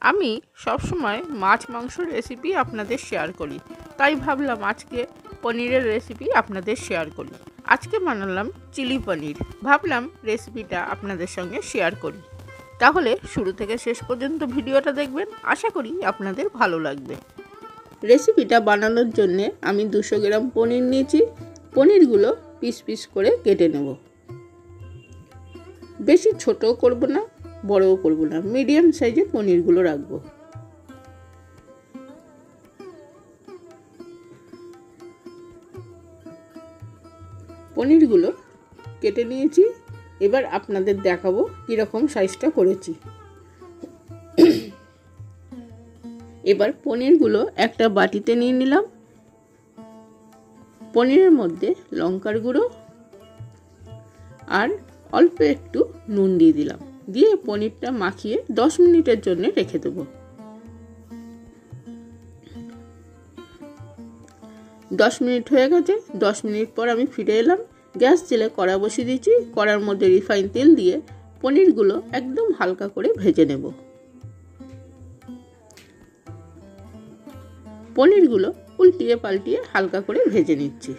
আমি সবসময় মাছ মাংসর রেসিপি আপনাদের শেয়ার করি, তাই ভাবলাম আজকে পনিরের রেসিপি আপনাদের শেয়ার করি। আজকে বানালাম চিলি পনির, ভাবলাম রেসিপিটা আপনাদের সঙ্গে শেয়ার করি। তাহলে শুরু থেকে শেষ পর্যন্ত ভিডিওটা দেখবেন, আশা করি আপনাদের ভালো লাগবে। রেসিপিটা বানানোর জন্যে আমি 200 গ্রাম পনির নিয়েছি। পনিরগুলো পিস পিস করে কেটে নেব। বেশি ছোটও করব না, বড়ও করব না, মিডিয়াম সাইজে পনিরগুলো রাখবো। পনিরগুলো কেটে নিয়েছি, এবার আপনাদের দেখাবো কীরকম সাইজটা করেছি। এবার পনিরগুলো একটা বাটিতে নিয়ে নিলাম। পনিরের মধ্যে লঙ্কার গুঁড়ো আর অল্প একটু নুন দিয়ে দিলাম, দিয়ে পনিরটা মাখিয়ে 10 মিনিটের জন্য রেখে দেবো। 10 মিনিট হয়ে গেছে। 10 মিনিট পর আমি ফিরে এলাম। গ্যাস জেলে কড়া বসিয়ে দিয়েছি। কড়ার মধ্যে রিফাইন তেল দিয়ে পনিরগুলো একদম হালকা করে ভেজে নেব। পনিরগুলো উল্টিয়ে পাল্টিয়ে হালকা করে ভেজে নিচ্ছি।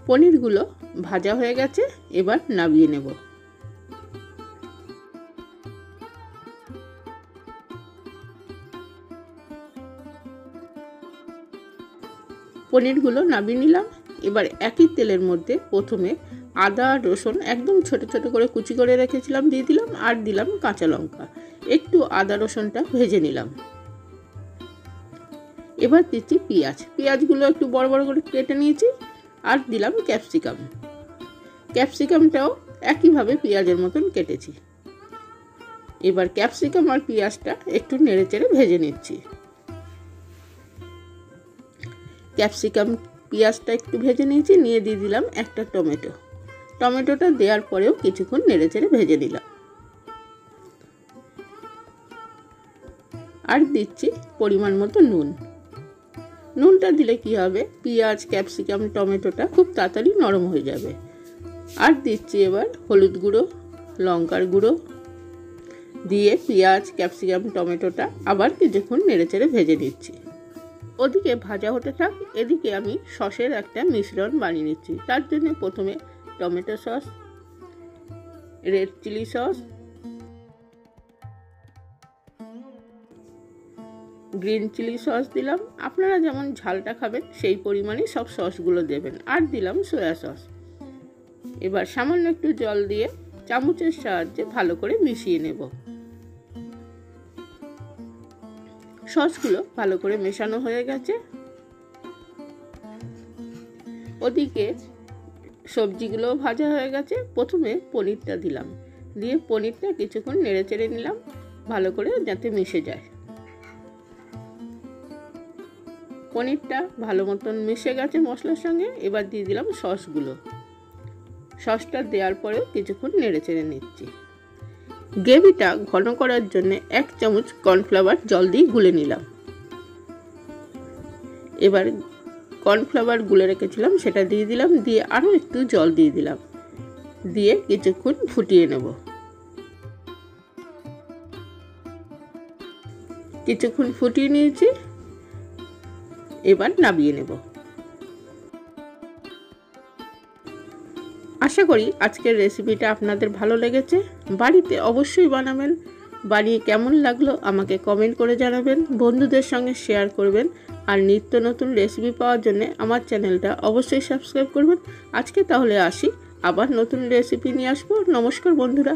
পনিরগুলো ভাজা হয়ে গেছে, এবার নামিয়ে নেব। পনিরগুলো নামিয়ে নিলাম। এবার একই তেলের মধ্যে প্রথমে আদা রসুন একদম ছোট ছোট করে কুচি করে রেখেছিলাম দিয়ে দিলাম, আর দিলাম কাঁচা লঙ্কা। একটু আদা রসুনটা ভেজে নিলাম। এবার দিচ্ছি পেঁয়াজ। পেঁয়াজগুলো একটু বড় বড় করে কেটে নিয়েছি, আর দিলাম ক্যাপসিকাম। ক্যাপসিকামটাও একইভাবে পেঁয়াজের মতন কেটেছি। এবার ক্যাপসিকাম আর পেঁয়াজটা একটু নেড়ে চেড়ে ভেজে নিচ্ছি। ক্যাপসিকাম পেঁয়াজটা একটু ভেজে নিয়েছি, নিয়ে দিয়ে দিলাম একটা টমেটো। টমেটোটা দেওয়ার পরেও কিছুক্ষণ নেড়ে চেড়ে ভেজে নিলাম। আর দিচ্ছি পরিমাণ মতো নুন। নুনটা দিলে কি হবে, পেঁয়াজ ক্যাপসিকাম টমেটোটা খুব তাড়াতাড়ি নরম হয়ে যাবে। আর দিচ্ছি এবার হলুদ গুঁড়ো, লঙ্কার গুঁড়ো দিয়ে পেঁয়াজ ক্যাপসিকাম টমেটোটা আবার কিছুক্ষণ নেড়ে চেড়ে ভেজে নিচ্ছি। ওদিকে ভাজা হতে থাক, এদিকে আমি সসের একটা মিশ্রণ বানিয়ে নিচ্ছি। তার জন্য প্রথমে tomato sauce, red chilli sauce, green chilli sauce দিলাম। আপনারা যেমন ঝালটা খাবেন সেই পরিমাণে সব সসগুলো দেবেন। আর দিলাম সয়া সস। এবার সামান্য একটু জল দিয়ে চামচের সাহায্যে ভালো করে মিশিয়ে নেব। সসগুলো ভালো করে মেশানো হয়ে গেছে। ওদিকে সবজিগুলো ভাজা হয়ে গেছে। প্রথমে পনিরটা দিলাম, দিয়ে পনিরটা কিছুক্ষণ নেড়ে চেড়ে নিলাম ভালো করে, যাতে মিশে যায়। পনিরটা ভালো মতন মিশে গেছে মশলার সঙ্গে। এবার দিয়ে দিলাম সসগুলো। সসটা দেওয়ার পরেও কিছুক্ষণ নেড়ে চেড়ে নিচ্ছি। গ্রেভিটা ঘন করার জন্য 1 চামচ কর্নফ্লাওয়ার জল দিয়ে গুলে নিলাম। এবার কর্নফ্লাওয়ার গুলে রেখেছিলাম সেটা দিয়ে দিলাম, দিয়ে আরও একটু জল দিয়ে দিলাম, দিয়ে কিছুক্ষণ ফুটিয়ে নেব। কিছুক্ষণ ফুটিয়ে নিয়েছি, এবার নামিয়ে নেব। আশা করি আজকের রেসিপিটা আপনাদের ভালো লেগেছে। বাড়িতে অবশ্যই বানাবেন। বানিয়ে কেমন লাগলো আমাকে কমেন্ট করে জানাবেন, বন্ধুদের সঙ্গে শেয়ার করবেন। আর নিত্য নতুন রেসিপি পাওয়ার জন্য আমার চ্যানেলটা অবশ্যই সাবস্ক্রাইব করবেন। আজকে তাহলে আসি, আবার নতুন রেসিপি নিয়ে আসবো। নমস্কার বন্ধুরা।